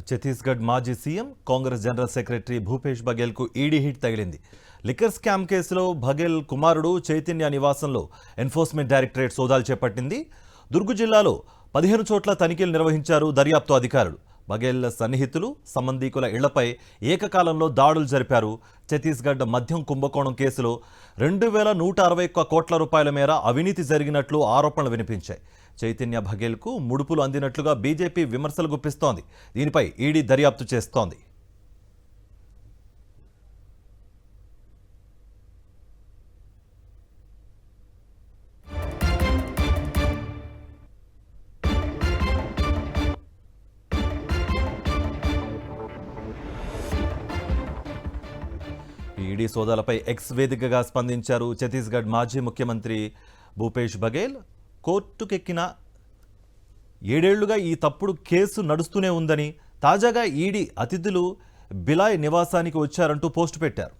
ఛత్తీస్గఢ్ మాజీ CM Congress general secretary Bhupesh బఘేల్కు ED hit తగిలింది. లిక్కర్ స్కామ్ కేసులో బఘేల్ కుమారుడు చైతన్య నివాసంలో ఎన్ఫోర్స్మెంట్ డైరెక్టరేట్ సోదాలు చేపట్టింది. దుర్గ్ జిల్లాలో 15 చోట్ల తనిఖీలు నిర్వహించారు దర్యాప్తు అధికారులు. బఘేల్ సన్నిహితులు, సంబంధీకుల ఇళ్లపై ఏకకాలంలో దాడులు జరిపారు. ఛత్తీస్గఢ్ మద్యం కుంభకోణం కేసులో 2161 కోట్ల రూపాయల మేర అవినీతి జరిగినట్లు ఆరోపణలు వినిపించాయి. చైతన్య బఘేల్కు ముడుపులు అందినట్లుగా బీజేపీ విమర్శలు గుప్పిస్తోంది. దీనిపై ఈడీ దర్యాప్తు చేస్తోంది. ఈడీ సోదాలపై ఎక్స్ వేదికగా స్పందించారు ఛత్తీస్గఢ్ మాజీ ముఖ్యమంత్రి భూపేష్ బఘేల్. కోర్టుకెక్కిన 7 ఏళ్లుగా ఈ తప్పుడు కేసు నడుస్తూనే ఉందని, తాజాగా ఈడీ అతిథులు బిలాయ్ నివాసానికి వచ్చారంటూ పోస్టు పెట్టారు.